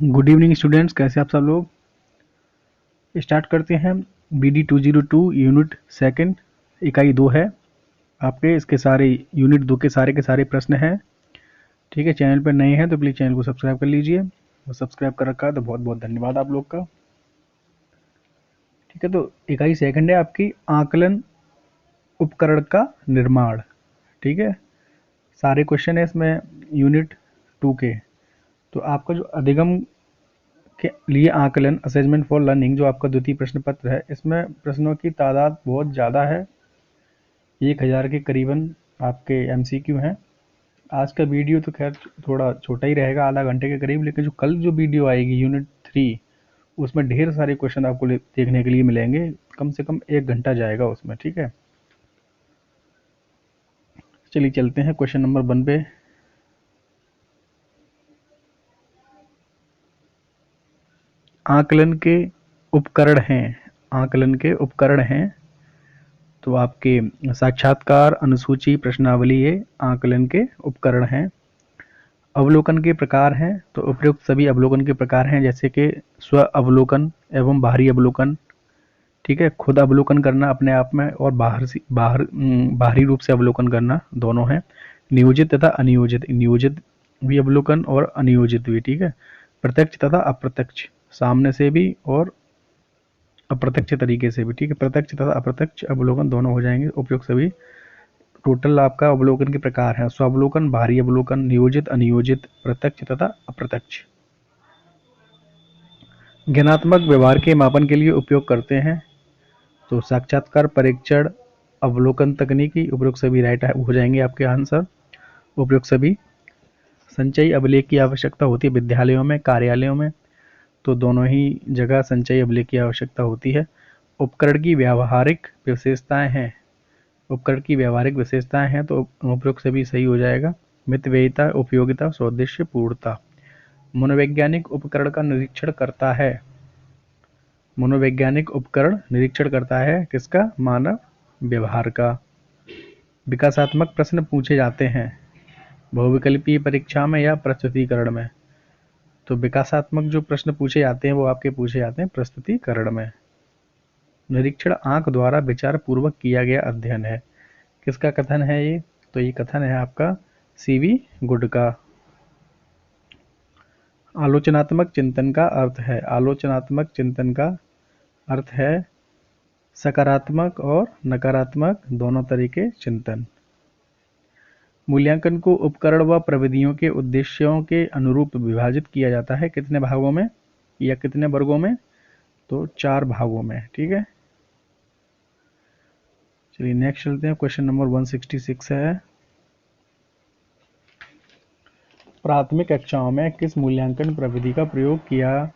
Good evening students, कैसे आप सब लोग। स्टार्ट करते हैं। BD 202 यूनिट सेकंड इकाई 2 है आपके। इसके सारे यूनिट 2 के सारे प्रश्न हैं। ठीक है, चैनल पर नए हैं तो प्लीज़ चैनल को सब्सक्राइब कर लीजिए, और सब्सक्राइब कर रखा है तो बहुत बहुत धन्यवाद आप लोग का। ठीक है, तो इकाई सेकंड है आपकी आकलन उपकरण का निर्माण। ठीक है, सारे क्वेश्चन है इसमें यूनिट 2 के। तो आपका जो अधिगम के लिए आकलन असेसमेंट फॉर लर्निंग जो आपका द्वितीय प्रश्न पत्र है, इसमें प्रश्नों की तादाद बहुत ज़्यादा है। 1000 के करीबन आपके MCQ हैं। आज का वीडियो तो खैर थोड़ा छोटा ही रहेगा, आधा घंटे के करीब, लेकिन जो कल जो वीडियो आएगी यूनिट 3, उसमें ढेर सारे क्वेश्चन आपको देखने के लिए मिलेंगे। कम से कम 1 घंटा जाएगा उसमें। ठीक है, चलिए चलते हैं क्वेश्चन नंबर 1 पे। आकलन के उपकरण हैं। आकलन के उपकरण हैं तो आपके साक्षात्कार, अनुसूची, प्रश्नावली ये आकलन के उपकरण हैं। अवलोकन के प्रकार हैं तो उपयुक्त सभी अवलोकन के प्रकार हैं, जैसे कि स्व अवलोकन एवं बाहरी अवलोकन। ठीक है, खुद अवलोकन करना अपने आप में, और बाहरी रूप से अवलोकन करना, दोनों हैं। नियोजित तथा अनियोजित, नियोजित भी अवलोकन और अनियोजित भी। ठीक है, प्रत्यक्ष तथा अप्रत्यक्ष, सामने से भी और अप्रत्यक्ष तरीके से भी। ठीक है, प्रत्यक्ष तथा अप्रत्यक्ष अवलोकन दोनों हो जाएंगे उपयुक्त सभी। टोटल आपका अवलोकन के प्रकार है स्वावलोकन, बाहरी अवलोकन, नियोजित, अनियोजित, प्रत्यक्ष तथा अप्रत्यक्ष। ज्ञानात्मक व्यवहार के मापन के लिए उपयोग करते हैं तो साक्षात्कार, परीक्षण, अवलोकन तकनीकी, उपयुक्त सभी राइट हो जाएंगे आपके आंसर। उपयुक्त सभी। संचयी अभिलेख की आवश्यकता होती है विद्यालयों में, कार्यालयों में, तो दोनों ही जगह संचयी अभिलेख की आवश्यकता होती है। उपकरण की व्यावहारिक विशेषताएं हैं। उपकरण की व्यावहारिक विशेषताएं हैं तो उपयुक्त सभी सही हो जाएगा। मितव्ययिता, उपयोगिता, सौदेश्य पूर्णता। मनोवैज्ञानिक उपकरण का निरीक्षण करता है। मनोवैज्ञानिक उपकरण निरीक्षण करता है किसका? मानव व्यवहार का। विकासात्मक प्रश्न पूछे जाते हैं बहुविकल्पीय परीक्षा में या प्रस्तुतिकरण में, तो विकासात्मक जो प्रश्न पूछे जाते हैं वो आपके पूछे जाते हैं प्रस्तुतिकरण में। निरीक्षण आंख द्वारा विचार पूर्वक किया गया अध्ययन है। किसका कथन है ये? तो ये कथन है आपका CV गुड का। आलोचनात्मक चिंतन का अर्थ है, आलोचनात्मक चिंतन का अर्थ है सकारात्मक और नकारात्मक दोनों तरीके चिंतन। मूल्यांकन को उपकरण व प्रविधियों के उद्देश्यों के अनुरूप विभाजित किया जाता है। कितने भागों में या कितने वर्गों में? तो 4 भागों में। ठीक है, चलिए नेक्स्ट चलते हैं। क्वेश्चन नंबर 166 है, प्राथमिक कक्षाओं में किस मूल्यांकन प्रविधि का प्रयोग किया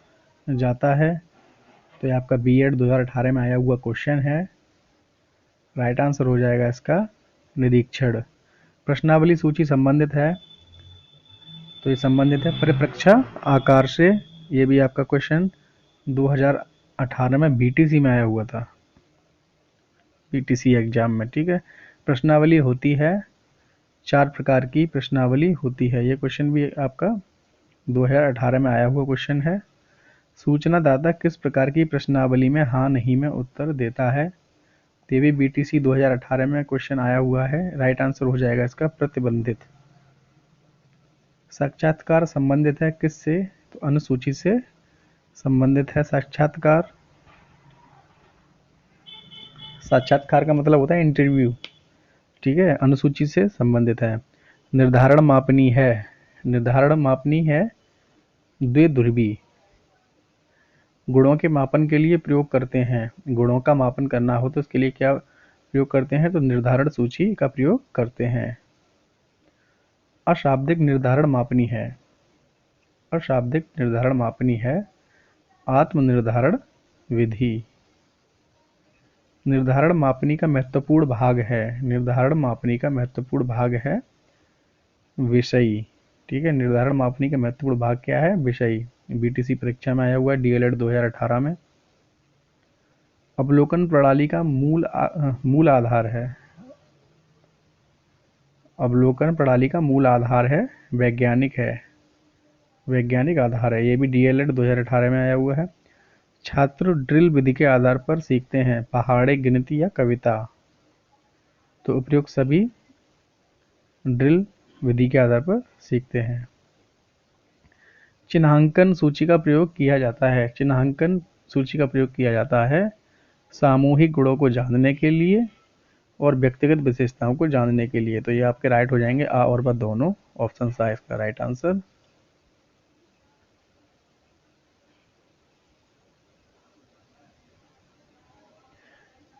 जाता है? तो ये आपका B.Ed 2018 में आया हुआ क्वेश्चन है। राइट आंसर हो जाएगा इसका निरीक्षण। प्रश्नावली सूची संबंधित है तो ये संबंधित है परिप्रेक्ष्य आकार से। ये भी आपका क्वेश्चन 2018 में BTC में आया हुआ था, BTC एग्जाम में। ठीक है, प्रश्नावली होती है 4 प्रकार की प्रश्नावली होती है। ये क्वेश्चन भी आपका 2018 में आया हुआ क्वेश्चन है। सूचनादाता किस प्रकार की प्रश्नावली में हाँ नहीं में उत्तर देता है? ये भी BTC 2018 में क्वेश्चन आया हुआ है। राइट आंसर हो जाएगा इसका प्रतिबंधित। साक्षात्कार संबंधित है किससे? तो अनुसूची से संबंधित है साक्षात्कार। साक्षात्कार का मतलब होता है इंटरव्यू। ठीक है, अनुसूची से संबंधित है। निर्धारण मापनी है, निर्धारण मापनी है द्विध्रुवी। गुणों के मापन के लिए प्रयोग करते हैं। गुणों का मापन करना हो तो उसके लिए क्या प्रयोग करते हैं? तो निर्धारण सूची का प्रयोग करते हैं। अशाब्दिक निर्धारण मापनी है, अशाब्दिक निर्धारण मापनी है आत्म निर्धारण विधि। निर्धारण मापनी का महत्वपूर्ण भाग है, निर्धारण मापनी का महत्वपूर्ण भाग है विषयी। ठीक है, निर्धारण मापनी का महत्वपूर्ण भाग क्या है? विषयी। BTC परीक्षा में आया हुआ है DLED 2018 में। अवलोकन प्रणाली का मूल आधार है, अवलोकन प्रणाली का मूल आधार है वैज्ञानिक है। वैज्ञानिक आधार है, ये भी डीएलएड 2018 में आया हुआ है। छात्र ड्रिल विधि के आधार पर सीखते हैं, पहाड़े, गिनती या कविता। तो उपयुक्त सभी ड्रिल विधि के आधार पर सीखते हैं। चिन्हांकन सूची का प्रयोग किया जाता है, चिन्हांकन सूची का प्रयोग किया जाता है सामूहिक गुणों को जानने के लिए और व्यक्तिगत विशेषताओं को जानने के लिए। तो ये आपके राइट हो जाएंगे, आ और ब दोनों। ऑप्शन सा इसका राइट आंसर।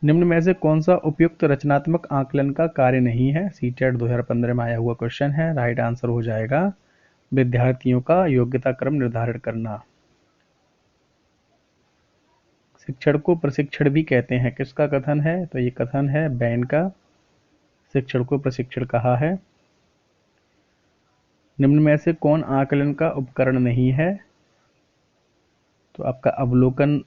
निम्न में से कौन सा उपयुक्त रचनात्मक आकलन का कार्य नहीं है? सीटेट 2015 में आया हुआ क्वेश्चन है। राइट आंसर हो जाएगा विद्यार्थियों का योग्यता क्रम निर्धारित करना। शिक्षण को प्रशिक्षण भी कहते हैं, किसका कथन है? तो ये कथन है बैन का, शिक्षण को प्रशिक्षण कहा है। निम्न में से कौन आकलन का उपकरण नहीं है? तो आपका अवलोकन,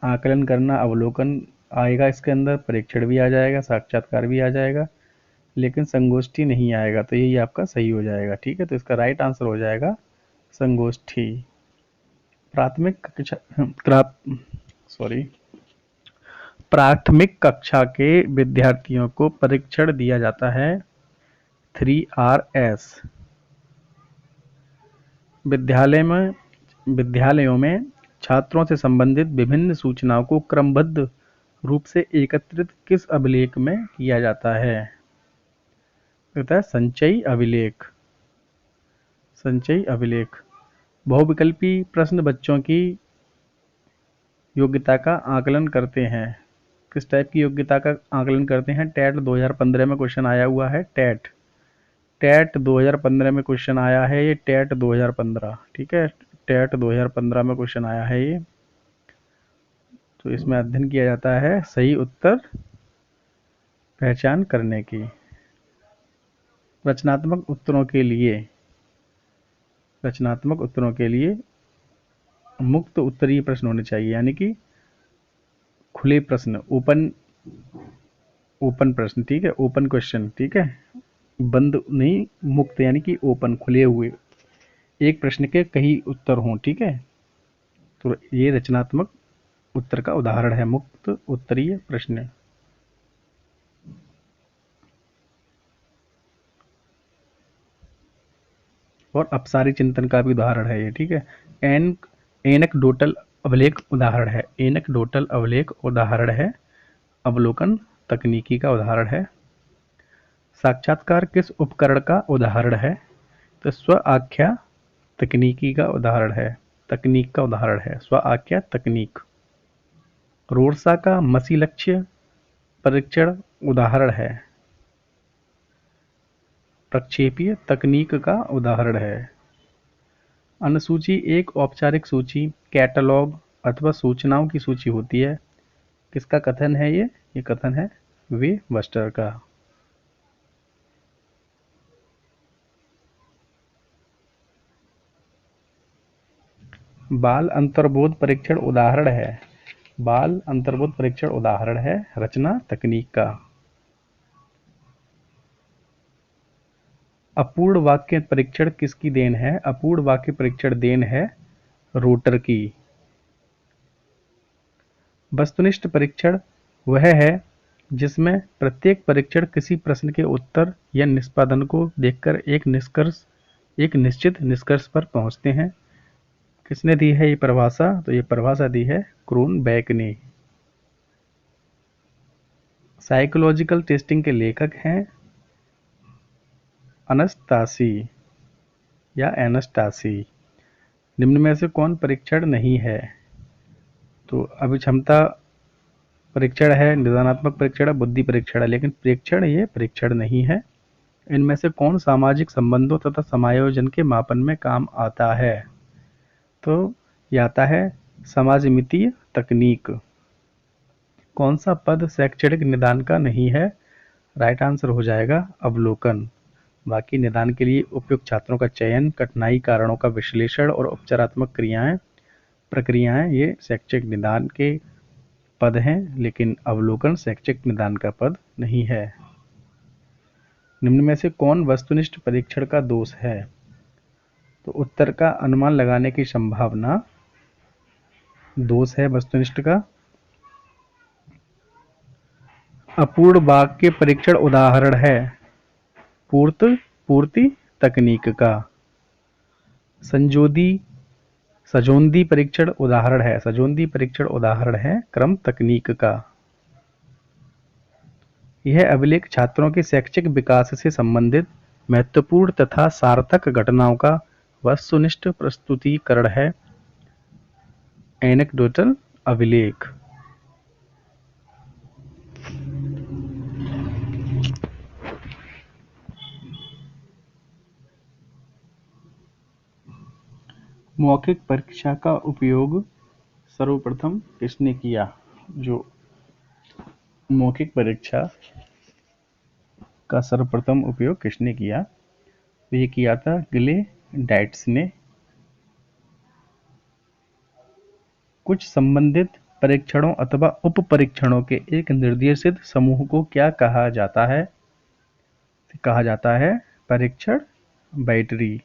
आकलन करना, अवलोकन आएगा इसके अंदर, परीक्षण भी आ जाएगा, साक्षात्कार भी आ जाएगा, लेकिन संगोष्ठी नहीं आएगा। तो यही आपका सही हो जाएगा। ठीक है, तो इसका राइट आंसर हो जाएगा संगोष्ठी। प्राथमिक कक्षा के विद्यार्थियों को परीक्षण दिया जाता है 3Rs। विद्यालयों में छात्रों से संबंधित विभिन्न सूचनाओं को क्रमबद्ध रूप से एकत्रित किस अभिलेख में किया जाता है? कहता है संचयी अभिलेख। संचयी अभिलेख। बहुविकल्पी प्रश्न बच्चों की योग्यता का आकलन करते हैं। किस टाइप की योग्यता का आकलन करते हैं? टेट 2015 में क्वेश्चन आया हुआ है। टेट 2015 में क्वेश्चन आया है ये, टेट 2015। ठीक है, टेट 2015 में क्वेश्चन आया है ये। तो इसमें अध्ययन किया जाता है सही उत्तर पहचान करने की। रचनात्मक उत्तरों के लिए मुक्त उत्तरीय प्रश्न होने चाहिए, यानी कि खुले प्रश्न, ओपन प्रश्न। ठीक है, ओपन क्वेश्चन। ठीक है, बंद नहीं, मुक्त यानी कि ओपन, खुले हुए, एक प्रश्न के कई उत्तर हों। ठीक है, तो ये रचनात्मक उत्तर का उदाहरण है, मुक्त उत्तरीय प्रश्न। और अपसारी चिंतन का भी उदाहरण है ये। ठीक है, एनेक्डोटल अभिलेख उदाहरण है, एनेक्डोटल अभिलेख उदाहरण है, अवलोकन तकनीकी का उदाहरण है। साक्षात्कार किस उपकरण का उदाहरण है? तो स्व आख्या तकनीकी का उदाहरण है, तकनीक का उदाहरण है, स्व आख्या तकनीक। रोरसा का मसी लक्ष्य परीक्षण उदाहरण है, प्रक्षेपीय तकनीक का उदाहरण है। अनुसूची एक औपचारिक सूची, कैटलॉग अथवा सूचनाओं की सूची होती है, किसका कथन है ये कथन है वेबस्टर का। बाल अंतर्बोध परीक्षण उदाहरण है, बाल अंतर्बोध परीक्षण उदाहरण है रचना तकनीक का। अपूर्ण वाक्य परीक्षण किसकी देन है? अपूर्ण वाक्य परीक्षण देन है रोटर की। वस्तुनिष्ठ परीक्षण वह है जिसमें प्रत्येक परीक्षण किसी प्रश्न के उत्तर या निष्पादन को देखकर एक निश्चित निष्कर्ष पर पहुंचते हैं। किसने दी है ये परिभाषा? तो ये परिभाषा दी है क्रोनबैक ने। साइकोलॉजिकल टेस्टिंग के लेखक हैं अनस्तासी या एनास्टासी। निम्न में से कौन परीक्षण नहीं है? तो अभिक्षमता परीक्षण है, निदानात्मक परीक्षण है, बुद्धि परीक्षण है, लेकिन प्रेक्षण ये परीक्षण नहीं है। इनमें से कौन सामाजिक संबंधों तथा समायोजन के मापन में काम आता है? तो ये आता है समाजमितीय तकनीक। कौन सा पद शैक्षणिक निदान का नहीं है? राइट आंसर हो जाएगा अवलोकन। बाकी निदान के लिए उपयुक्त छात्रों का चयन, कठिनाई कारणों का विश्लेषण और उपचारात्मक प्रक्रियाएं ये शैक्षिक निदान के पद हैं, लेकिन अवलोकन शैक्षिक निदान का पद नहीं है। निम्न में से कौन वस्तुनिष्ठ परीक्षण का दोष है? तो उत्तर का अनुमान लगाने की संभावना दोष है वस्तुनिष्ठ का। अपूर्ण वाक्य परीक्षण उदाहरण है पूर्ति तकनीक का। सजोंदी परीक्षण उदाहरण है क्रम तकनीक का। यह अभिलेख छात्रों के शैक्षिक विकास से संबंधित महत्वपूर्ण तथा सार्थक घटनाओं का वस्तुनिष्ठ प्रस्तुतिकरण है एनेक्डोटल अभिलेख। मौखिक परीक्षा का उपयोग सर्वप्रथम किसने किया? जो मौखिक परीक्षा का सर्वप्रथम उपयोग किसने किया? तो ये किया था गिलेडाइट्स ने। कुछ संबंधित परीक्षणों अथवा उप परीक्षणों के एक निर्देशित समूह को क्या कहा जाता है? कहा जाता है परीक्षण बैटरी।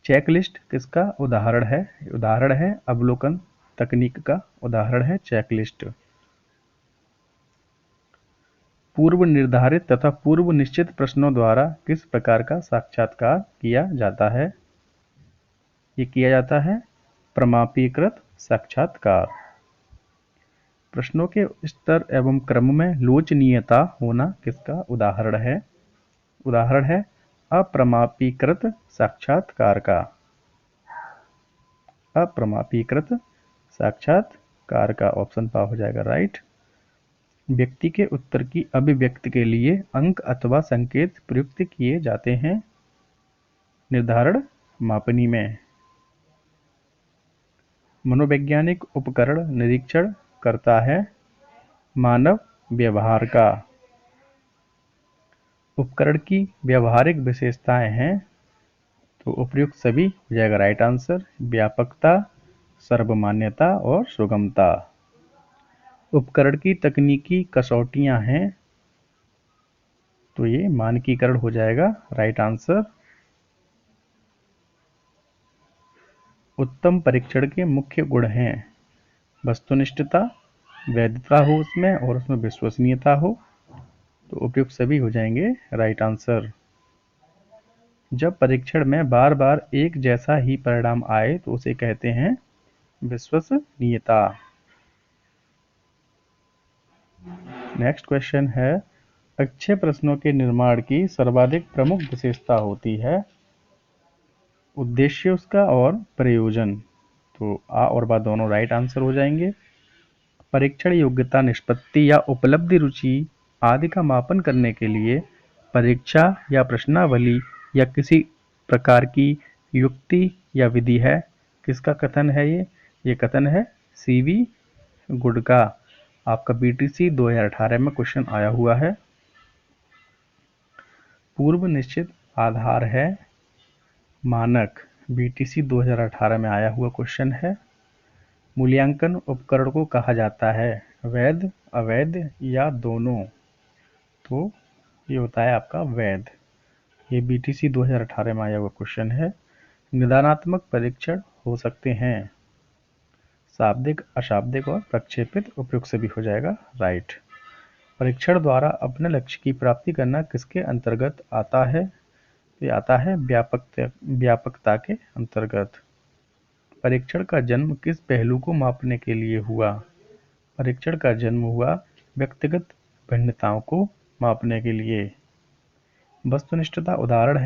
चेकलिस्ट किसका उदाहरण है? उदाहरण है अवलोकन तकनीक का उदाहरण है चेकलिस्ट। पूर्व निर्धारित तथा पूर्व निश्चित प्रश्नों द्वारा किस प्रकार का साक्षात्कार किया जाता है? ये किया जाता है प्रमापीकृत साक्षात्कार। प्रश्नों के स्तर एवं क्रम में लोचनीयता होना किसका उदाहरण है? उदाहरण है अप्रमापीकृत साक्षात्कार का। अप्रमापीकृत साक्षात्कार का ऑप्शन पा हो जाएगा राइट। व्यक्ति के उत्तर की अभिव्यक्ति के लिए अंक अथवा संकेत प्रयुक्त किए जाते हैं निर्धारण मापनी में। मनोवैज्ञानिक उपकरण निरीक्षण करता है मानव व्यवहार का। उपकरण की व्यावहारिक विशेषताएं हैं तो उपर्युक्त सभी हो जाएगा राइट आंसर। व्यापकता, सर्वमान्यता और सुगमता। उपकरण की तकनीकी कसौटियां हैं तो ये मानकीकरण हो जाएगा राइट आंसर। उत्तम परीक्षण के मुख्य गुण हैं वस्तुनिष्ठता, वैधता हो उसमें और उसमें विश्वसनीयता हो तो उपयुक्त सभी हो जाएंगे राइट आंसर। जब परीक्षण में बार बार एक जैसा ही परिणाम आए तो उसे कहते हैं विश्वसनीयता। नेक्स्ट क्वेश्चन है अच्छे प्रश्नों के निर्माण की सर्वाधिक प्रमुख विशेषता होती है उद्देश्य उसका और प्रयोजन। तो आ और बा दोनों राइट आंसर हो जाएंगे। परीक्षण योग्यता, निष्पत्ति या उपलब्धि, रुचि आदि का मापन करने के लिए परीक्षा या प्रश्नावली या किसी प्रकार की युक्ति या विधि है। किसका कथन है ये कथन है सीवी गुड का। आपका बीटीसी 2018 में क्वेश्चन आया हुआ है। पूर्व निश्चित आधार है मानक, बीटीसी 2018 में आया हुआ क्वेश्चन है। मूल्यांकन उपकरण को कहा जाता है वैध, अवैध या दोनों। तो ये होता है आपका वैध। ये बीटीसी 2018 में आया हुआ क्वेश्चन है। निदानात्मक परीक्षण हो सकते हैं शाब्दिक, अशाब्दिक और प्रक्षेपित। उपयुक्त से भी हो जाएगा राइट। परीक्षण द्वारा अपने लक्ष्य की प्राप्ति करना किसके अंतर्गत आता है? तो ये आता है व्यापकता के अंतर्गत। परीक्षण का जन्म किस पहलू को मापने के लिए हुआ? परीक्षण का जन्म हुआ व्यक्तिगत भिन्नताओं को मापने के लिए। वस्तुनिष्ठता उदाहरण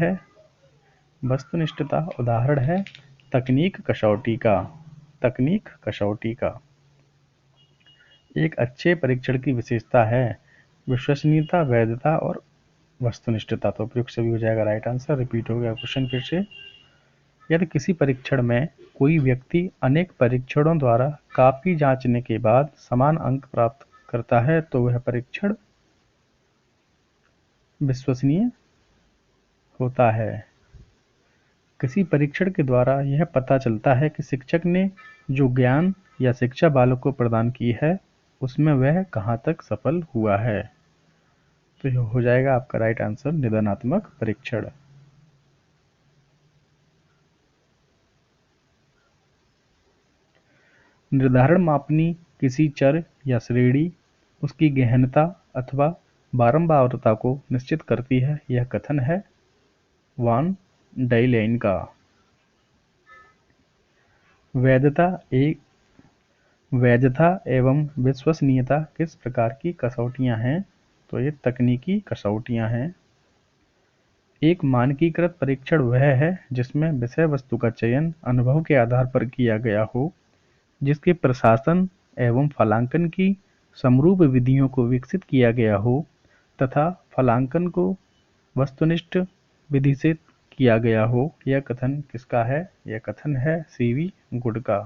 है तकनीक कसौटी का। एक अच्छे परीक्षण की विशेषता है विश्वसनीयता, वैधता और वस्तुनिष्ठता। तो उपयुक्त सभी हो जाएगा राइट आंसर। रिपीट हो गया क्वेश्चन फिर से। यदि किसी परीक्षण में कोई व्यक्ति अनेक परीक्षणों द्वारा काफी जांचने के बाद समान अंक प्राप्त करता है तो वह परीक्षण विश्वसनीय होता है। किसी परीक्षण के द्वारा यह पता चलता है कि शिक्षक ने जो ज्ञान या शिक्षा बालक को प्रदान की है उसमें वह कहाँ तक सफल हुआ है। तो यह हो जाएगा आपका राइट आंसर निदानात्मक परीक्षण। निर्धारण मापनी किसी चर या श्रेणी, उसकी गहनता अथवा बारंबारता को निश्चित करती है, यह कथन है वान डाइलेन का। वैधता एवं विश्वसनीयता किस प्रकार की कसौटियां हैं? तो ये तकनीकी कसौटियां हैं। एक मानकीकृत परीक्षण वह है जिसमें विषय वस्तु का चयन अनुभव के आधार पर किया गया हो, जिसके प्रशासन एवं फलांकन की समरूप विधियों को विकसित किया गया हो तथा फलांकन को वस्तुनिष्ठ विधि से किया गया हो। यह कथन किसका है? यह कथन है सीवी गुड का।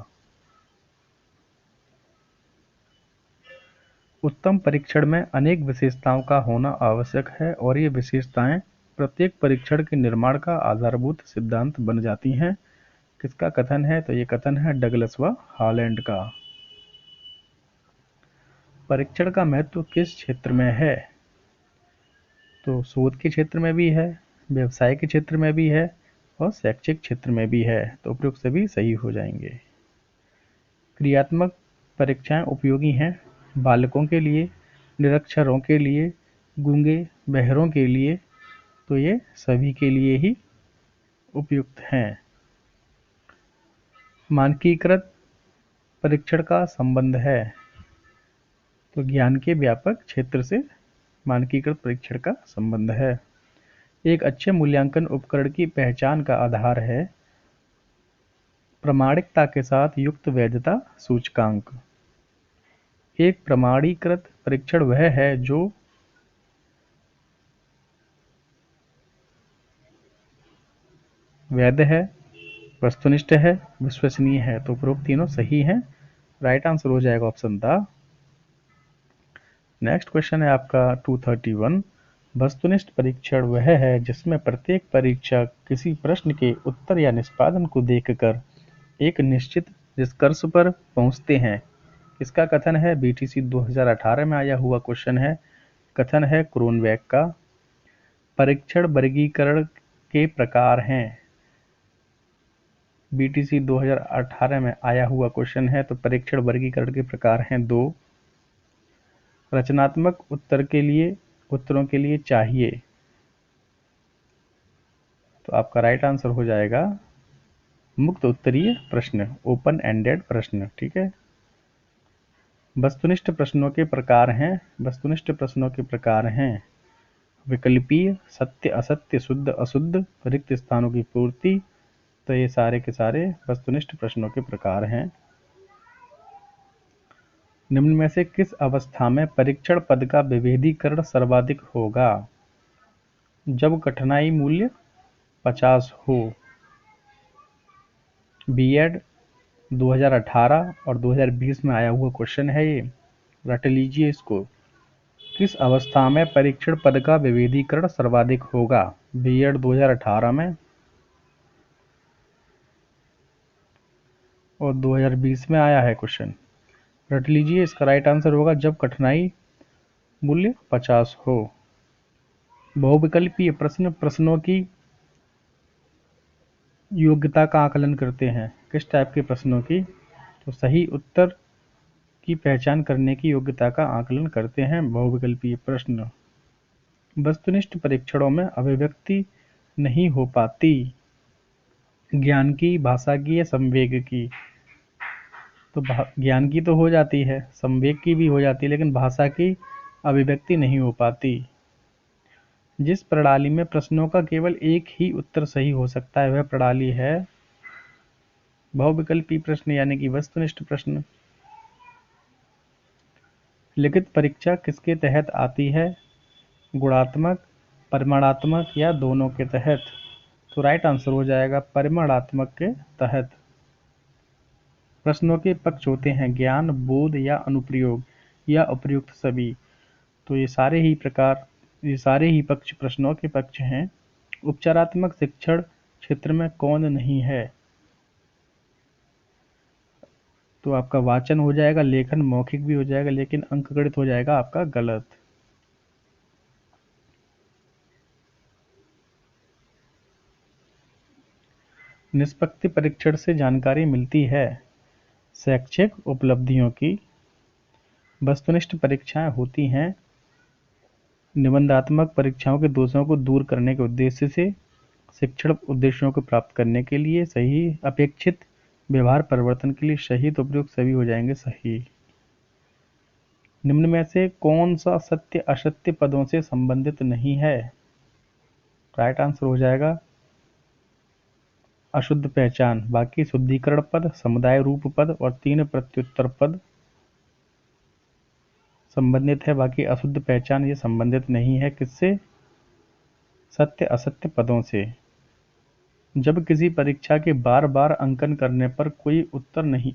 उत्तम परीक्षण में अनेक विशेषताओं का होना आवश्यक है और ये विशेषताएं प्रत्येक परीक्षण के निर्माण का आधारभूत सिद्धांत बन जाती हैं। किसका कथन है? तो ये कथन है डगलस व हॉलैंड का। परीक्षण का महत्व किस क्षेत्र में है? तो शोध के क्षेत्र में भी है, व्यवसाय के क्षेत्र में भी है और शैक्षिक क्षेत्र में भी है। तो उपयुक्त सभी सही हो जाएंगे। क्रियात्मक परीक्षाएं उपयोगी हैं बालकों के लिए, निरक्षरों के लिए, गूंगे बहरों के लिए। तो ये सभी के लिए ही उपयुक्त हैं। मानकीकृत परीक्षण का संबंध है तो ज्ञान के व्यापक क्षेत्र से मानकीकृत परीक्षण का संबंध है। एक अच्छे मूल्यांकन उपकरण की पहचान का आधार है प्रामाणिकता के साथ युक्त वैधता सूचकांक। एक प्रमाणीकृत परीक्षण वह है जो वैध है, वस्तुनिष्ठ है, विश्वसनीय है। तो उपरोक्त तीनों सही हैं। राइट आंसर हो जाएगा ऑप्शन द। नेक्स्ट क्वेश्चन है आपका 231। वस्तुनिष्ठ परीक्षण वह है जिसमें प्रत्येक परीक्षक किसी प्रश्न के उत्तर या निष्पादन को देखकर एक निश्चित निष्कर्ष पर पहुंचते हैं। इसका कथन है बीटीसी 2018 में आया हुआ क्वेश्चन है। कथन है क्रोनबेक का। परीक्षण वर्गीकरण के प्रकार हैं। बीटीसी 2018 में आया हुआ क्वेश्चन है। तो परीक्षण वर्गीकरण के प्रकार हैं दो। रचनात्मक उत्तरों के लिए चाहिए। तो आपका राइट आंसर हो जाएगा मुक्त उत्तरीय प्रश्न, ओपन एंडेड प्रश्न। ठीक है। वस्तुनिष्ठ प्रश्नों के प्रकार हैं विकल्पीय, सत्य असत्य, शुद्ध अशुद्ध, रिक्त स्थानों की पूर्ति। तो ये सारे के सारे वस्तुनिष्ठ प्रश्नों के प्रकार हैं। निम्न में से किस अवस्था में परीक्षण पद का विभेदीकरण सर्वाधिक होगा? जब कठिनाई मूल्य 50 हो। बीएड 2018 और 2020 में आया हुआ क्वेश्चन है ये, रट लीजिए इसको। किस अवस्था में परीक्षण पद का विभेदीकरण सर्वाधिक होगा? बीएड 2018 में और 2020 में आया है क्वेश्चन। रट लीजिए, इसका राइट आंसर होगा जब कठिनाई मूल्य 50 हो। बहुविकल्पीय प्रश्न प्रश्नों की योग्यता का आकलन करते हैं। किस टाइप के प्रश्नों की? तो सही उत्तर की पहचान करने की योग्यता का आकलन करते हैं बहुविकल्पीय प्रश्न। वस्तुनिष्ठ परीक्षणों में अभिव्यक्ति नहीं हो पाती। ज्ञान की, भाषा की या संवेग की? तो ज्ञान की तो हो जाती है, संवेग की भी हो जाती है, लेकिन भाषा की अभिव्यक्ति नहीं हो पाती। जिस प्रणाली में प्रश्नों का केवल एक ही उत्तर सही हो सकता है वह प्रणाली है बहुविकल्पी प्रश्न यानी कि वस्तुनिष्ठ प्रश्न। लिखित परीक्षा किसके तहत आती है? गुणात्मक, परिमाणात्मक या दोनों के तहत? तो राइट आंसर हो जाएगा परिमाणात्मक के तहत। प्रश्नों के पक्ष होते हैं ज्ञान, बोध या अनुप्रयोग या उपर्युक्त सभी। तो ये सारे ही पक्ष प्रश्नों के पक्ष हैं। उपचारात्मक शिक्षण क्षेत्र में कौन नहीं है? तो आपका वाचन हो जाएगा, लेखन मौखिक भी हो जाएगा, लेकिन अंकगणित हो जाएगा आपका गलत। निष्पत्ति परीक्षण से जानकारी मिलती है। शैक्षिक उपलब्धियों की वस्तुनिष्ठ परीक्षाएं होती हैं निबंधात्मक परीक्षाओं के दोषों को दूर करने के उद्देश्य से, शिक्षण उद्देश्यों को प्राप्त करने के लिए, सही अपेक्षित व्यवहार परिवर्तन के लिए सही, तो उपयुक्त सभी हो जाएंगे सही। निम्न में से कौन सा सत्य असत्य पदों से संबंधित नहीं है? राइट आंसर हो जाएगा अशुद्ध पहचान। बाकी शुद्धिकरण पद, समुदाय रूप पद और 3 प्रत्युत्तर पद संबंधित है। बाकी अशुद्ध पहचान ये संबंधित नहीं है किससे? सत्य असत्य पदों से। जब किसी परीक्षा के बार बार अंकन करने पर कोई उत्तर नहीं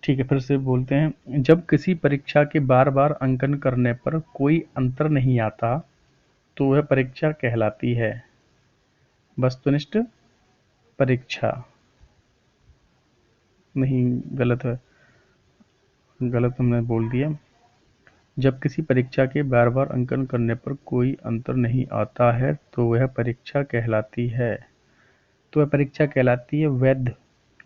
ठीक है, फिर से बोलते हैं। जब किसी परीक्षा के बार बार अंकन करने पर कोई अंतर नहीं आता तो वह परीक्षा कहलाती है वस्तुनिष्ठ परीक्षा। नहीं, गलत है, गलत हमने बोल दिया। जब किसी परीक्षा के बार बार अंकन करने पर कोई अंतर नहीं आता है तो वह परीक्षा कहलाती है। तो वह परीक्षा कहलाती है वैध।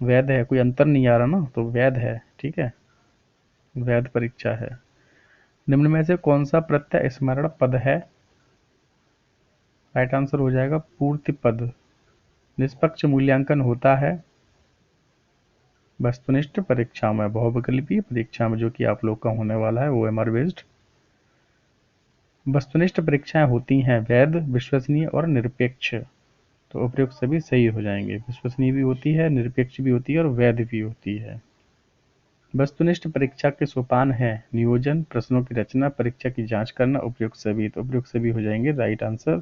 वैध है, कोई अंतर नहीं आ रहा ना, तो वैध है। ठीक है, वैध परीक्षा है। निम्न में से कौन सा प्रत्यय स्मरण पद है? राइट आंसर हो जाएगा पूर्ति पद। निष्पक्ष मूल्यांकन होता है वस्तुनिष्ठ परीक्षा में, बहुविकल्पीय परीक्षा में, जो कि आप लोग का होने वाला है OMR बेस्ड। वस्तुनिष्ठ परीक्षाएं होती हैं वैध, विश्वसनीय और निरपेक्ष, तो उपयुक्त सभी सही हो जाएंगे। विश्वसनीय भी होती है, निरपेक्ष भी होती है और वैध भी होती है। वस्तुनिष्ठ परीक्षा के सोपान हैं नियोजन, प्रश्नों की रचना, परीक्षा की जांच करना, उपयुक्त सभी, तो उपयुक्त सभी हो जाएंगे राइट आंसर।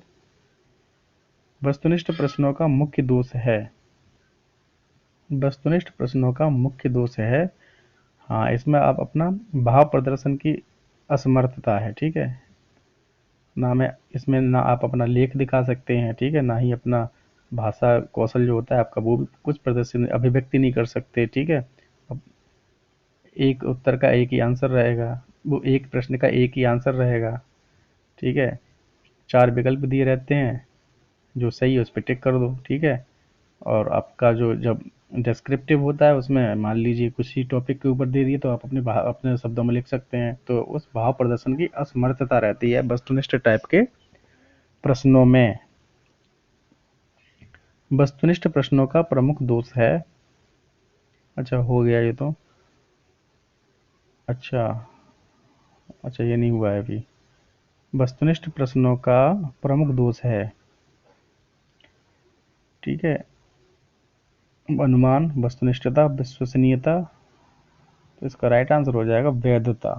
वस्तुनिष्ठ प्रश्नों का मुख्य दोष है, वस्तुनिष्ठ प्रश्नों का मुख्य दोष है, हाँ, इसमें आप अपना भाव प्रदर्शन की असमर्थता है। ठीक है, ना मैं इसमें ना आप अपना लेख दिखा सकते हैं, ठीक है, ना ही अपना भाषा कौशल जो होता है आपका वो कुछ प्रदर्शन अभिव्यक्ति नहीं कर सकते। ठीक है, अब एक उत्तर का एक ही आंसर रहेगा, वो एक प्रश्न का एक ही आंसर रहेगा। ठीक है, 4 विकल्प दिए रहते हैं, जो सही है उस पर टिक कर दो। ठीक है, और आपका जो जब डिस्क्रिप्टिव होता है उसमें मान लीजिए कुछ ही टॉपिक के ऊपर दे दिए तो आप अपने शब्दों में लिख सकते हैं, तो उस भाव प्रदर्शन की असमर्थता रहती है वस्तुनिष्ठ टाइप के प्रश्नों में। वस्तुनिष्ठ प्रश्नों का प्रमुख दोष है, अच्छा हो गया ये तो, अच्छा अच्छा ये नहीं हुआ है अभी। वस्तुनिष्ठ प्रश्नों का प्रमुख दोष है, ठीक है, अनुमान, वस्तुनिष्ठता, विश्वसनीयता, तो इसका राइट आंसर हो जाएगा वैधता।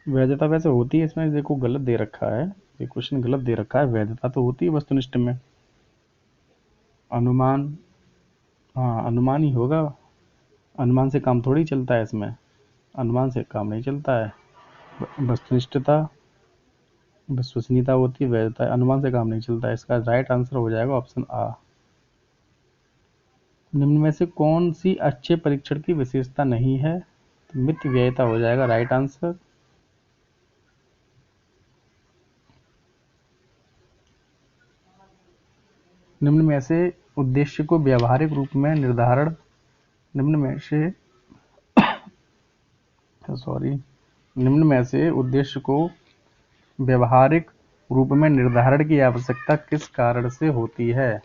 वैधता वैसे होती है इसमें, देखो गलत दे रखा है, ये क्वेश्चन गलत दे रखा है। वैधता तो होती है वस्तुनिष्ठ में, अनुमान, हाँ अनुमान ही होगा। अनुमान से काम थोड़ी चलता है इसमें, अनुमान से काम नहीं चलता है। वस्तुनिष्ठता विश्वसनीयता होती है, वैधता अनुमान से काम नहीं चलता है। इसका राइट आंसर हो जाएगा ऑप्शन आ। निम्न में से कौन सी अच्छे परीक्षण की विशेषता नहीं है? तो मित व्ययता हो जाएगा राइट आंसर। निम्न में से उद्देश्य को व्यावहारिक रूप में निर्धारण, निम्न में से निम्न में से उद्देश्य को व्यावहारिक रूप में निर्धारण की आवश्यकता किस कारण से होती है?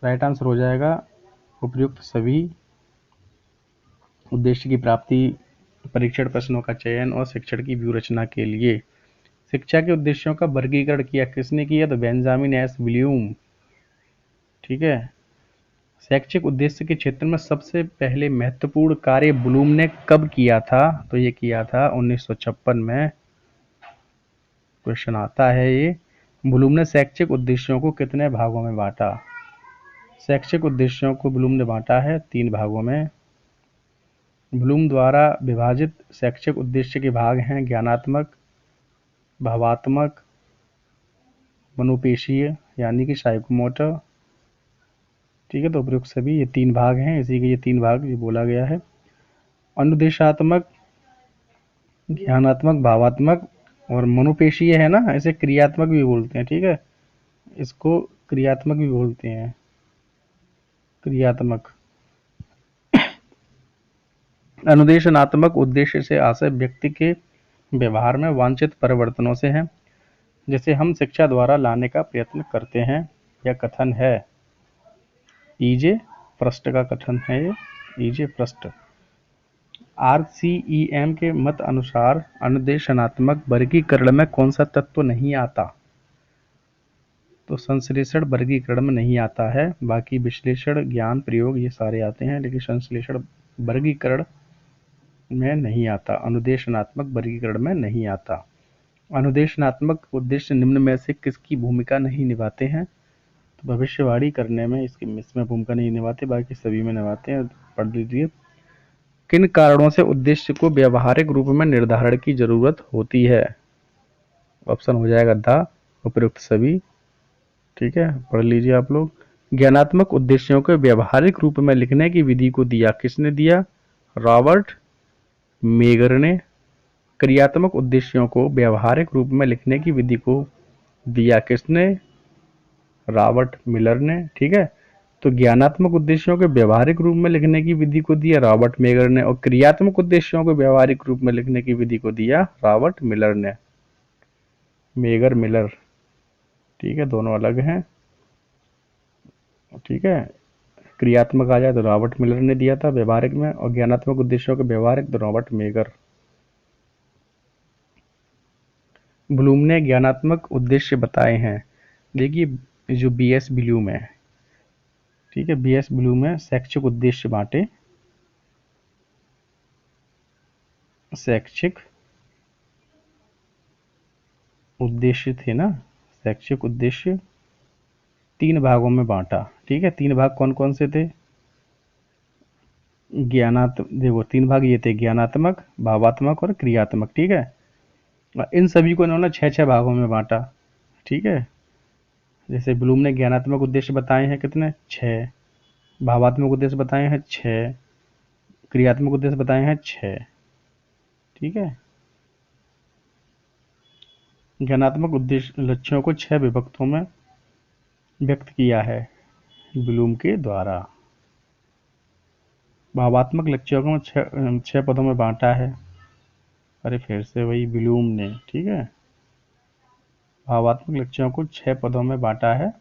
राइट आंसर हो जाएगा उपयुक्त सभी। उद्देश्य की प्राप्ति, परीक्षण प्रश्नों का चयन और शिक्षण की व्यूह रचना के लिए। शिक्षा के उद्देश्यों का वर्गीकरण किया किसने किया? तो बेंजामिन एस ब्लूम। ठीक है, शैक्षिक उद्देश्य के क्षेत्र में सबसे पहले महत्वपूर्ण कार्य ब्लूम ने कब किया था? तो ये किया था 1956 में। क्वेश्चन आता है ये, ब्लूम ने शैक्षिक उद्देश्यों को कितने भागों में बांटा? शैक्षिक उद्देश्यों को ब्लूम ने बांटा है 3 भागों में। ब्लूम द्वारा विभाजित शैक्षिक उद्देश्य के भाग हैं ज्ञानात्मक, भावात्मक, मनोपेशीय यानी कि साइकोमोटर। ठीक है, तो उपयुक्त सभी ये 3 भाग हैं, इसी के ये 3 भाग ये बोला गया है। अनुदेशात्मक, ज्ञानात्मक, भावात्मक और मनोपेशीय है ना, इसे क्रियात्मक भी बोलते हैं। ठीक है, इसको क्रियात्मक भी बोलते हैं, क्रियात्मक। अनुदेशनात्मक उद्देश्य से आशय व्यक्ति के व्यवहार में वांछित परिवर्तनों से है, जिसे हम शिक्षा द्वारा लाने का प्रयत्न करते हैं। यह कथन है ईजे पृष्ठ का कथन है, ये ईजे पृष्ठ। RCEM के मत अनुसार अनुदेशनात्मक वर्गीकरण में कौन सा तत्व नहीं आता? तो संश्लेषण वर्गीकरण में नहीं आता है, बाकी विश्लेषण, ज्ञान, प्रयोग ये सारे आते हैं, लेकिन संश्लेषण वर्गीकरण में नहीं आता, अनुदेशनात्मक वर्गीकरण में नहीं आता। अनुदेशनात्मक उद्देश्य निम्न में से किसकी भूमिका नहीं निभाते हैं? तो भविष्यवाणी करने में इसमें भूमिका नहीं निभाते, बाकी सभी में निभाते हैं। पढ़ लीजिए। किन कारणों से उद्देश्य को व्यावहारिक रूप में निर्धारण की जरूरत होती है? ऑप्शन हो जाएगा द उपयुक्त सभी। ठीक है, पढ़ लीजिए आप लोग। ज्ञानात्मक उद्देश्यों को व्यावहारिक रूप में लिखने की विधि को दिया किसने दिया? रॉबर्ट मेगर ने। क्रियात्मक उद्देश्यों को व्यावहारिक रूप में लिखने की विधि को दिया किसने? रॉबर्ट मिलर ने। ठीक है, तो ज्ञानात्मक उद्देश्यों के व्यावहारिक रूप में लिखने की विधि को दिया रॉबर्ट मेगर ने, और क्रियात्मक उद्देश्यों को व्यावहारिक रूप में लिखने की विधि को दिया रॉबर्ट मिलर ने। मेगर मिलर, ठीक है, दोनों अलग हैं। ठीक है, क्रियात्मक आ जाए तो रॉबर्ट मिलर ने दिया था व्यवहारिक में, और ज्ञानात्मक उद्देश्यों के व्यवहारिक तो रॉबर्ट मेगर। ब्लूम ने ज्ञानात्मक उद्देश्य बताए हैं। देखिए जो BS ब्लूम है, ठीक है, BS ब्लूम में शैक्षिक उद्देश्य बांटे, शैक्षिक उद्देश्य थे ना, शैक्षिक उद्देश्य 3 भागों में बांटा। ठीक है, 3 भाग कौन कौन से थे? देखो 3 भाग ये थे, ज्ञानात्मक, भावात्मक और क्रियात्मक। ठीक है, इन सभी को इन्होंने 6-6 भागों में बांटा। ठीक है, जैसे ब्लूम ने ज्ञानात्मक उद्देश्य बताए हैं कितने? 6, भावात्मक उद्देश्य बताए हैं 6, क्रियात्मक उद्देश्य बताए हैं 6। ठीक है, ज्ञानात्मक उद्देश्य लक्ष्यों को 6 विभक्तों में व्यक्त किया है ब्लूम के द्वारा। भावात्मक लक्ष्यों को 6 पदों में बांटा है, अरे फिर से वही ब्लूम ने। ठीक है, भावात्मक लक्ष्यों को 6 पदों में बांटा है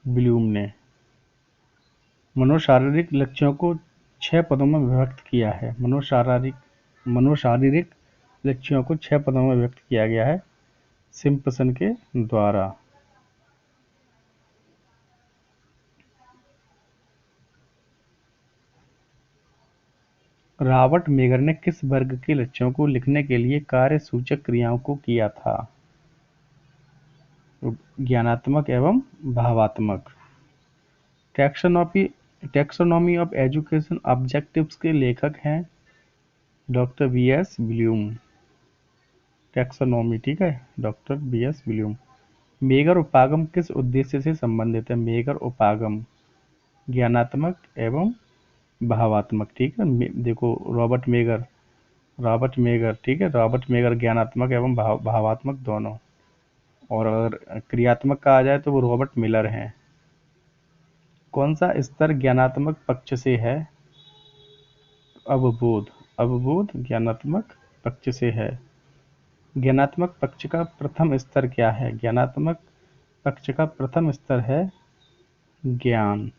ब्लूम ने। मनोशारीरिक लक्ष्यों को 6 पदों में व्यक्त किया है, मनोशारीरिक लक्ष्यों को 6 पदों में व्यक्त किया गया है सिम्पसन के द्वारा। रॉबर्ट मेगर ने किस वर्ग के लक्ष्यों को लिखने के लिए कार्य सूचक क्रियाओं को किया था? ज्ञानात्मक एवं भावात्मक। टैक्सोनॉमी ऑफ एजुकेशन ऑब्जेक्टिव्स के लेखक हैं डॉक्टर BS ब्लूम। टैक्सोनॉमी, ठीक है, डॉक्टर BS ब्लूम। मेगर उपागम किस उद्देश्य से संबंधित है? मेगर उपागम ज्ञानात्मक एवं भावात्मक। ठीक है, देखो रॉबर्ट मेगर, ठीक है, रॉबर्ट मेगर ज्ञानात्मक एवं भावात्मक दोनों, और अगर क्रियात्मक का आ जाए तो वो रॉबर्ट मिलर हैं। कौन सा स्तर ज्ञानात्मक पक्ष से है? अवबोध ज्ञानात्मक पक्ष से है। ज्ञानात्मक पक्ष का प्रथम स्तर क्या है? ज्ञानात्मक पक्ष का प्रथम स्तर है ज्ञान।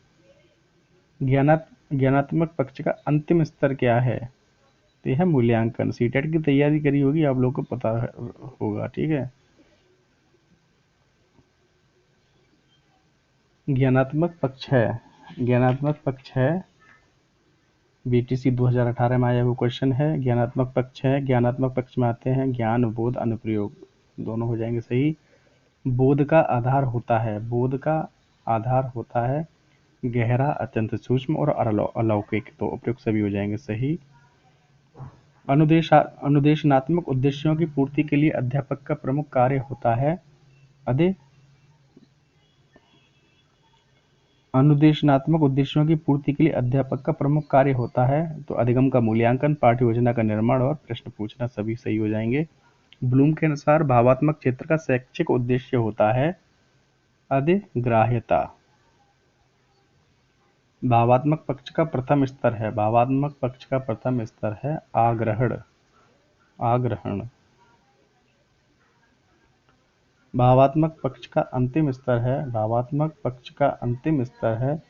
ज्ञानात्मक पक्ष का अंतिम स्तर क्या है? तो यह है मूल्यांकन। सीटेट की तैयारी करी होगी, आप लोगों को पता होगा। ठीक है, ज्ञानात्मक पक्ष है BTC 2018 में आया हुआ क्वेश्चन है। ज्ञानात्मक पक्ष है, ज्ञानात्मक पक्ष में आते हैं ज्ञान, बोध, अनुप्रयोग, दोनों हो जाएंगे सही। बोध का आधार होता है गहरा, अत्यंत सूक्ष्म और अलौकिक, तो उपयुक्त सभी हो जाएंगे सही। अनुदेशनात्मक उद्देश्यों की पूर्ति के लिए अध्यापक का प्रमुख कार्य होता है अनुदेशनात्मक उद्देश्यों की पूर्ति के लिए अध्यापक का प्रमुख कार्य होता है तो अधिगम का मूल्यांकन, पाठ्य योजना का निर्माण और प्रश्न पूछना, सभी सही हो जाएंगे। ब्लूम के अनुसार भावात्मक क्षेत्र का शैक्षिक उद्देश्य होता है अधिग्राह्यता। भावात्मक पक्ष का प्रथम स्तर है, भावात्मक पक्ष का प्रथम स्तर है आग्रहण, आग्रहण। भावात्मक पक्ष का अंतिम स्तर है, भावात्मक पक्ष का अंतिम स्तर है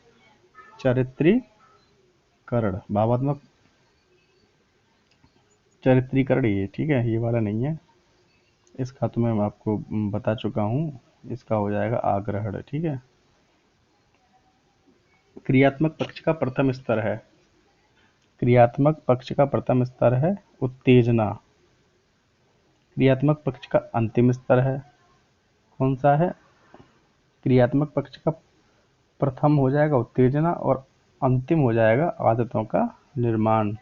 चारित्रीकरण, भावात्मक चारित्रीकरण ये, ठीक है, ये वाला नहीं है, इसका तो मैं आपको बता चुका हूँ, इसका हो जाएगा आग्रहण, ठीक है। क्रियात्मक पक्ष का प्रथम स्तर है, क्रियात्मक पक्ष का प्रथम स्तर है उत्तेजना। क्रियात्मक पक्ष का अंतिम स्तर है, कौन सा है? क्रियात्मक पक्ष का प्रथम हो जाएगा उत्तेजना और अंतिम हो जाएगा आदतों का निर्माण।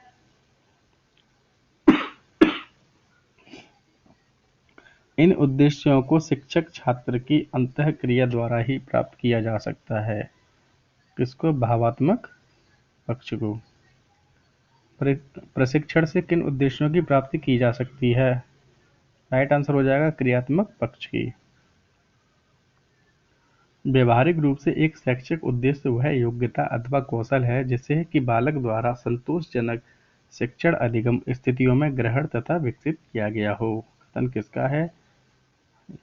इन उद्देश्यों को शिक्षक छात्र की अंतःक्रिया द्वारा ही प्राप्त किया जा सकता है। किसको? भावात्मक पक्ष को। प्रशिक्षण से किन उद्देश्यों की प्राप्ति की जा सकती है? राइट आंसर हो जाएगा क्रियात्मक पक्ष की। व्यवहारिक रूप से एक शैक्षिक उद्देश्य वह योग्यता अथवा कौशल है जिसे कि बालक द्वारा संतोषजनक शिक्षण अधिगम स्थितियों में ग्रहण तथा विकसित किया गया हो। कथन किसका है?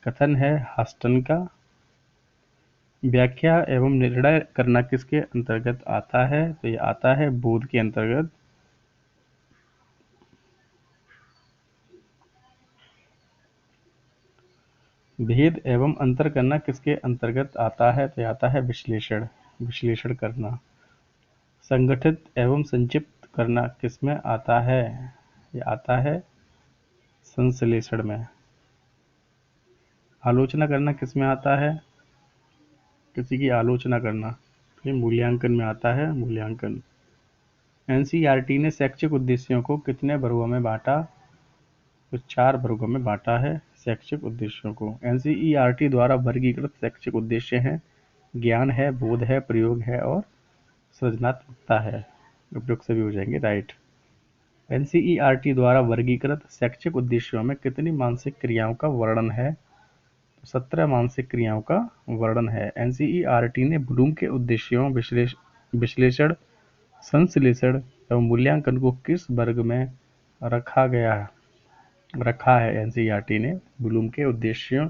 कथन है हस्टन का। व्याख्या एवं निर्णय करना किसके अंतर्गत आता है? तो ये आता है बोध के अंतर्गत। भेद एवं अंतर करना किसके अंतर्गत आता है? तो आता है विश्लेषण, विश्लेषण करना। संगठित एवं संक्षिप्त करना किसमें आता है? ये आता है संश्लेषण में। आलोचना करना किसमें आता है? किसी की आलोचना करना, ये मूल्यांकन में आता है, मूल्यांकन। एनसीईआरटी ने शैक्षिक उद्देश्यों को कितने वर्गों में बांटा? तो 4 वर्गों में बांटा है शैक्षिक उद्देश्यों को। एनसीईआरटी द्वारा वर्गीकृत शैक्षिक उद्देश्य हैं ज्ञान है, बोध है, प्रयोग है और सृजनात्मकता है। उपयुक्त सभी हो जाएंगे, राइट। एनसीईआरटी द्वारा वर्गीकृत शैक्षिक उद्देश्यों में कितनी मानसिक क्रियाओं का वर्णन है? 17 मानसिक क्रियाओं का वर्णन है। एनसीईआरटी ने ब्लूम के उद्देश्यों विश्लेषण, संश्लेषण एवं मूल्यांकन को किस वर्ग में रखा है? एनसीईआरटी ने ब्लूम के उद्देश्यों,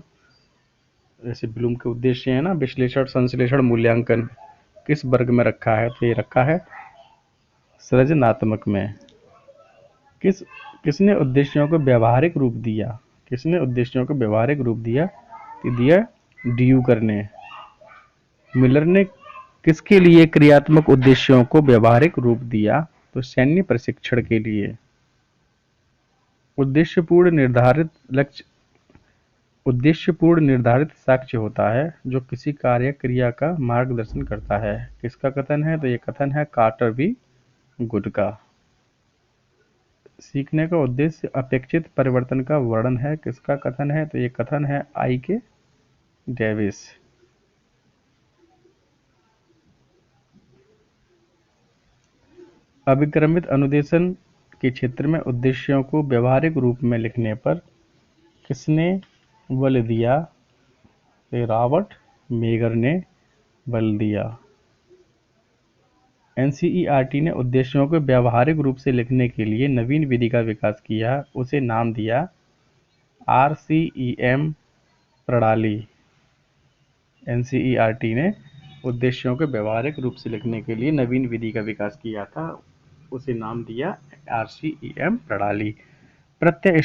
जैसे ब्लूम के उद्देश्य है ना, विश्लेषण, संश्लेषण, मूल्यांकन, किस वर्ग में रखा है? तो ये रखा है सृजनात्मक में। किसने उद्देश्यों को व्यवहारिक रूप दिया? किसने उद्देश्यों को व्यवहारिक रूप दिया? तो दिया ड्यूकर ने। मिलर ने किसके लिए क्रियात्मक उद्देश्यों को व्यवहारिक रूप दिया? तो सैन्य प्रशिक्षण के लिए। उद्देश्यपूर्ण निर्धारित साक्ष्य होता है जो किसी कार्य क्रिया का मार्गदर्शन करता है। किसका कथन है? तो ये कथन है कार्टर बी गुड का। सीखने का उद्देश्य अपेक्षित परिवर्तन का वर्णन है। किसका कथन है? तो ये कथन है आई के डेविस। अभिक्रमित अनुदेशन के क्षेत्र में उद्देश्यों को व्यवहारिक रूप में लिखने पर किसने बल दिया? रॉबर्ट मेगर ने बल दिया। एनसीईआरटी ने उद्देश्यों को व्यवहारिक रूप से लिखने के लिए नवीन विधि का विकास किया, उसे नाम दिया RCEM प्रणाली। एनसीईआरटी ने उद्देश्यों को व्यवहारिक रूप से लिखने के लिए नवीन विधि का विकास किया था, उसे नाम दिया RCEM प्रणाली। प्रत्यय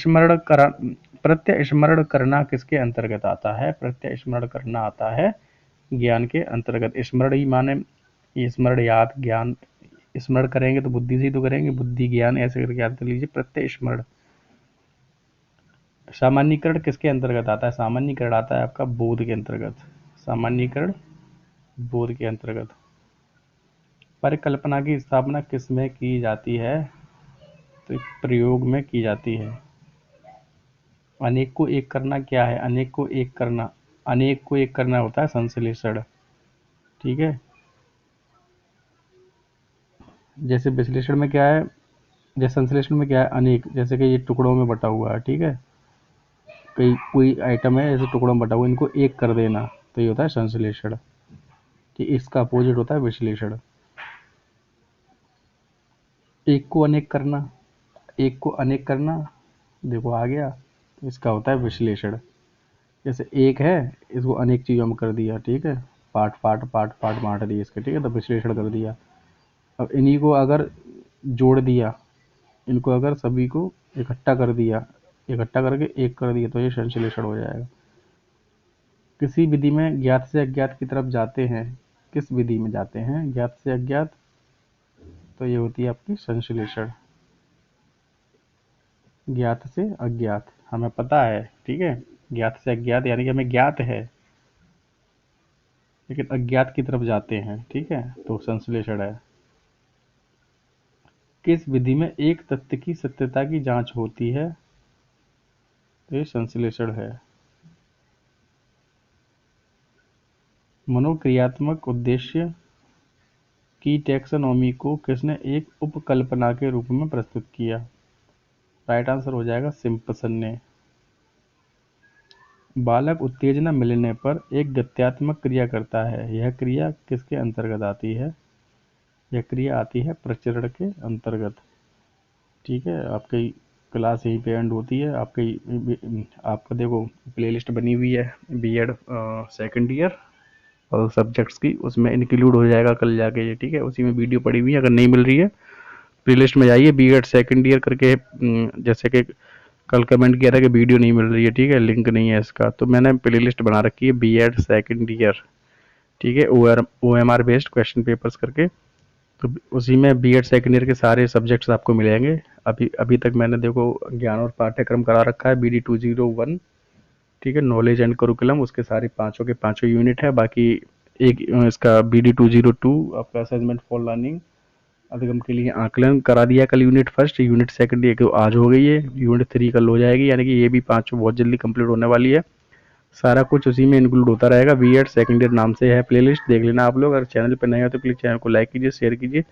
स्मरण करना किसके अंतर्गत आता है? प्रत्यय स्मरण करना आता है ज्ञान के अंतर्गत। स्मरण ही माने स्मरण, याद, ज्ञान। स्मरण करेंगे तो बुद्धि से ही तो करेंगे, बुद्धि ज्ञान ऐसे करके याद कर लीजिए। प्रत्यय स्मरण। सामान्यीकरण किसके अंतर्गत आता है? सामान्यीकरण आता है आपका बोध के अंतर्गत। सामान्यीकरण बोध के अंतर्गत। परिकल्पना की स्थापना किसमें की जाती है? तो प्रयोग में की जाती है। अनेक को एक करना क्या है? अनेक को एक करना होता है संश्लेषण, ठीक है। जैसे विश्लेषण में क्या है, जैसे संश्लेषण में क्या है? अनेक, जैसे कि ये टुकड़ों में बटा हुआ है, ठीक है। कोई आइटम है ऐसे टुकड़ों में बटा हुआ, इनको एक कर देना, तो ये होता है संश्लेषण, कि इसका अपोजिट होता है विश्लेषण। एक को अनेक करना, एक को अनेक करना, देखो आ गया, तो इसका होता है विश्लेषण। जैसे एक है, इसको अनेक चीज़ों में कर दिया, ठीक है, पार्ट पार्ट पार्ट पार्ट बांट दिए इसके, ठीक है, तो विश्लेषण कर दिया। अब इन्हीं को अगर जोड़ दिया, इनको अगर सभी को इकट्ठा कर दिया, इकट्ठा करके एक कर दिया, तो ये संश्लेषण हो जाएगा। किसी विधि में ज्ञात से अज्ञात की तरफ जाते हैं, किस विधि में जाते हैं ज्ञात से अज्ञात, तो ये होती है आपकी संश्लेषण। ज्ञात से अज्ञात हमें पता है, ठीक है, ज्ञात से अज्ञात यानी कि हमें ज्ञात है लेकिन अज्ञात की तरफ जाते हैं, ठीक है, तो संश्लेषण है। किस विधि में एक तथ्य की सत्यता की जांच होती है, तो ये संश्लेषण है। मनोक्रियात्मक उद्देश्य की टैक्सोनॉमी को किसने एक उपकल्पना के रूप में प्रस्तुत किया, राइट आंसर हो जाएगा सिम्पसन ने। बालक उत्तेजना मिलने पर एक गत्यात्मक क्रिया करता है, यह क्रिया किसके अंतर्गत आती है, यह क्रिया आती है प्रचरण के अंतर्गत। ठीक है, आपकी क्लास यहीं पे एंड होती है। आपका देखो प्लेलिस्ट बनी हुई है बीएड सेकंड ईयर और सब्जेक्ट्स की, उसमें इंक्लूड हो जाएगा कल जाके ये, ठीक है, उसी में वीडियो पड़ी हुई है। अगर नहीं मिल रही है प्लेलिस्ट में जाइए, बीएड सेकंड ईयर करके, जैसे कि कल कमेंट किया था कि वीडियो नहीं मिल रही है, ठीक है, लिंक नहीं है इसका, तो मैंने प्लेलिस्ट बना रखी है बीएड सेकंड ईयर, ठीक है, OMR बेस्ड क्वेश्चन पेपर्स करके, तो उसी में बीएड सेकंड ईयर के सारे सब्जेक्ट्स आपको मिलेंगे। अभी अभी तक मैंने देखो ज्ञान और पाठ्यक्रम करा रखा है BD 201, ठीक है, नॉलेज एंड करिकुलम, उसके सारे पांचों के पांचों यूनिट है। बाकी एक इसका BD 202 आपका असेसमेंट फॉर लर्निंग अधिगम के लिए आकलन करा दिया कल, यूनिट फर्स्ट, यूनिट सेकंड ये आज हो गई है, यूनिट 3 कल हो जाएगी, यानी कि ये भी पांचों बहुत जल्दी कंप्लीट होने वाली है। सारा कुछ उसी में इंक्लूड होता रहेगा। बीएड सेकंड ईयर नाम से है प्लेलिस्ट, देख लेना आप लोग। अगर चैनल पर नए हो तो प्लीज चैनल को लाइक कीजिए, शेयर कीजिए,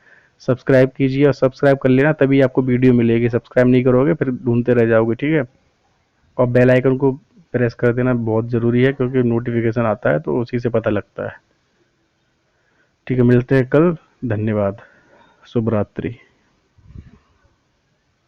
सब्सक्राइब कीजिए, और सब्सक्राइब कर लेना तभी आपको वीडियो मिलेगी। सब्सक्राइब नहीं करोगे फिर ढूंढते रह जाओगे, ठीक है। और बेल आइकन को प्रेस कर देना बहुत ज़रूरी है, क्योंकि नोटिफिकेशन आता है तो उसी से पता लगता है। ठीक है, मिलते हैं कल, धन्यवाद, शुभ रात्रि।